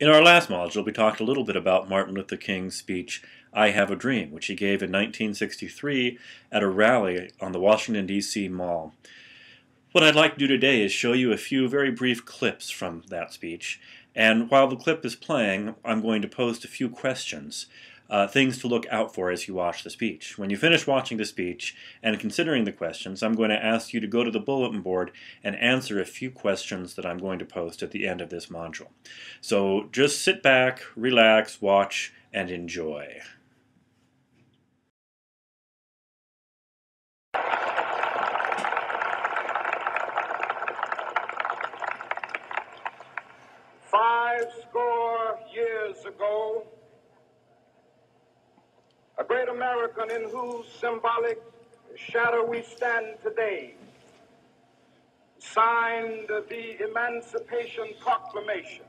In our last module, we talked a little bit about Martin Luther King's speech, "I Have a Dream," which he gave in 1963 at a rally on the Washington, D.C. Mall. What I'd like to do today is show you a few very brief clips from that speech, and while the clip is playing, I'm going to post a few questions, things to look out for as you watch the speech. When you finish watching the speech and considering the questions, I'm going to ask you to go to the bulletin board and answer a few questions that I'm going to post at the end of this module. So just sit back, relax, watch, and enjoy. Fivescore years ago, a great American in whose symbolic shadow we stand today signed the Emancipation Proclamation.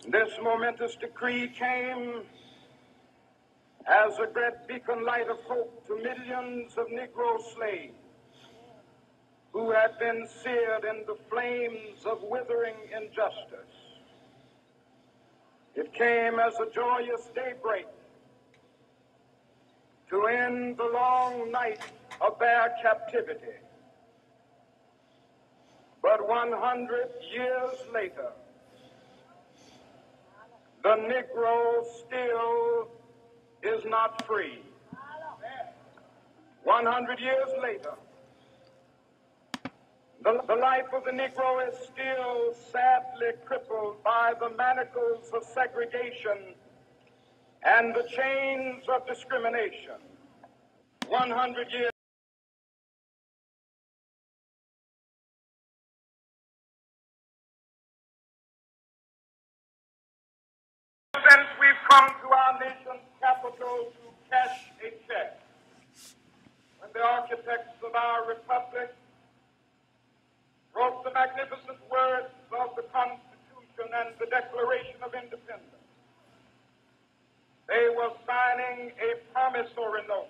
This momentous decree came as a great beacon light of hope to millions of Negro slaves who had been seared in the flames of withering injustice. It came as a joyous daybreak to end the long night of their captivity. But 100 years later, the Negro still is not free. 100 years later, the life of the Negro is still sadly crippled by the manacles of segregation and the chains of discrimination. 100 years. Since we've come to our nation's capital to cash a check, when the architects of our republic wrote the magnificent words of the Constitution and the Declaration of Independence, they were signing a promissory note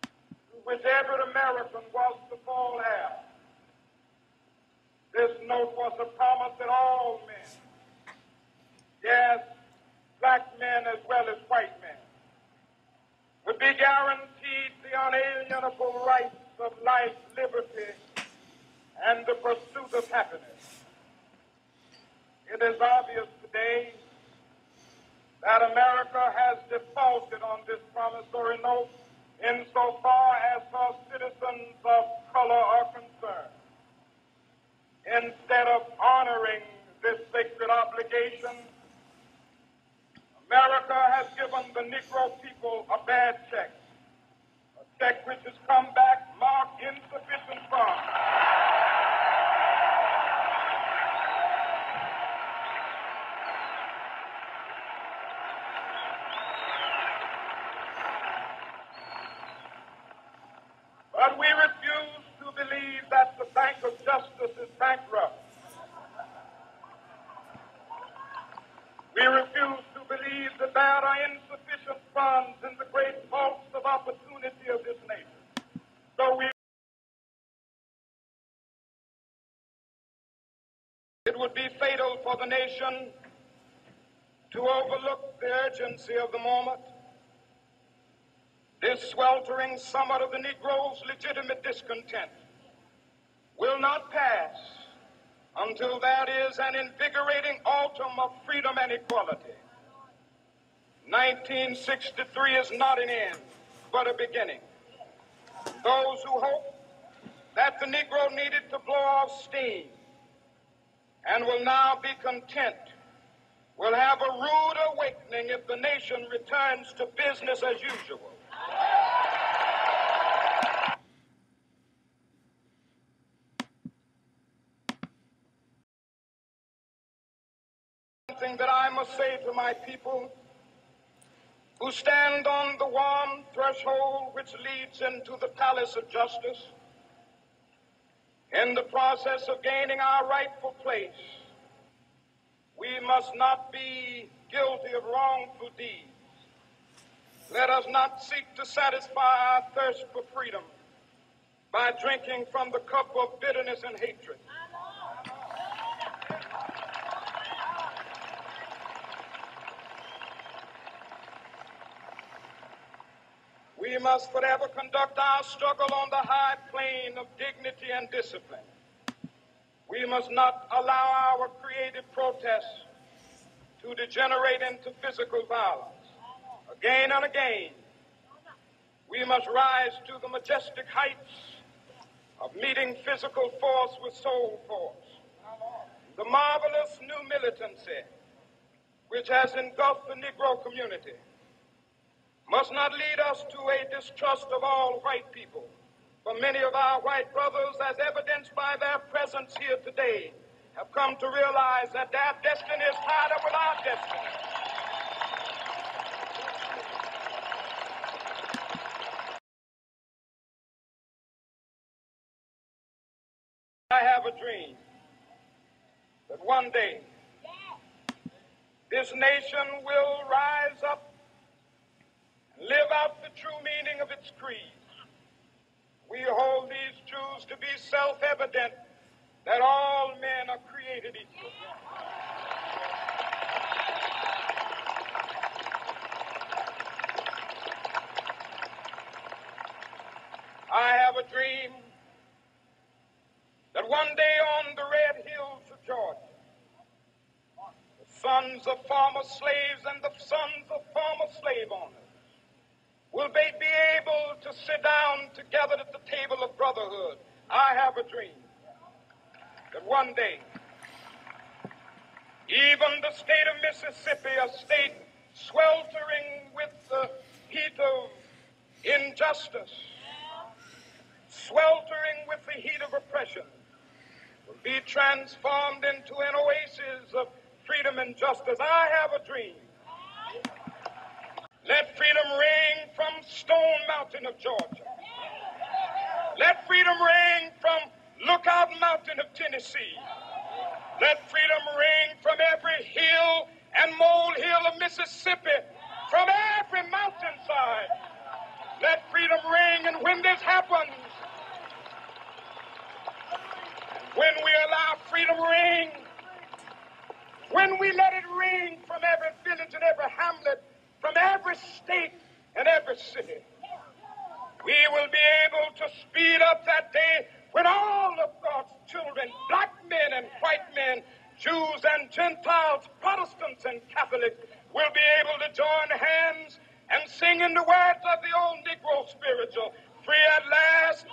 to which every American was to fall heir. This note was a promise that all men, yes, black men as well as white men, would be guaranteed the unalienable rights of life, liberty, and the pursuit of happiness. It is obvious today that America has defaulted on this promissory note insofar as her citizens of color are concerned. Instead of honoring this sacred obligation, America has given the Negro people a bad check, a check which has come back marked insufficient funds. But we refuse to believe that the Bank of Justice is bankrupt. We refuse to believe that there are insufficient funds in the great vaults of opportunity of this nation. So it would be fatal for the nation to overlook the urgency of the moment. This sweltering summit of the Negro's legitimate discontent will not pass until there is an invigorating autumn of freedom and equality. 1963 is not an end, but a beginning. Those who hope that the Negro needed to blow off steam and will now be content will have a rude awakening if the nation returns to business as usual. Something that I must say to my people who stand on the warm threshold which leads into the palace of justice. In the process of gaining our rightful place, we must not be guilty of wrongful deeds. Let us not seek to satisfy our thirst for freedom by drinking from the cup of bitterness and hatred. must forever conduct our struggle on the high plane of dignity and discipline. We must not allow our creative protests to degenerate into physical violence. Again and again, we must rise to the majestic heights of meeting physical force with soul force. The marvelous new militancy which has engulfed the Negro community must not lead us to a distrust of all white people. For many of our white brothers, as evidenced by their presence here today, have come to realize that their destiny is tied up with our destiny. I have a dream that one day this nation will rise up and live out the true meaning of its creed. We hold these truths to be self-evident, that all men are created equal. I have a dream that one day on the red hills of Georgia, the sons of former slaves and the sons of former slave owners will they be able to sit down together at the table of brotherhood. I have a dream that one day, even the state of Mississippi, a state sweltering with the heat of injustice, sweltering with the heat of oppression, will be transformed into an oasis of freedom and justice. I have a dream. Let freedom ring from Stone Mountain of Georgia. Let freedom ring from Lookout Mountain of Tennessee. Let freedom ring from every hill and molehill of Mississippi, from every mountainside. Let freedom ring, and when this happens, when we allow freedom ring, when we let it ring from every village and every hamlet, from every state and every city, we will be able to speed up that day when all of God's children, black men and white men, Jews and Gentiles, Protestants and Catholics, will be able to join hands and sing in the words of the old Negro spiritual, free at last,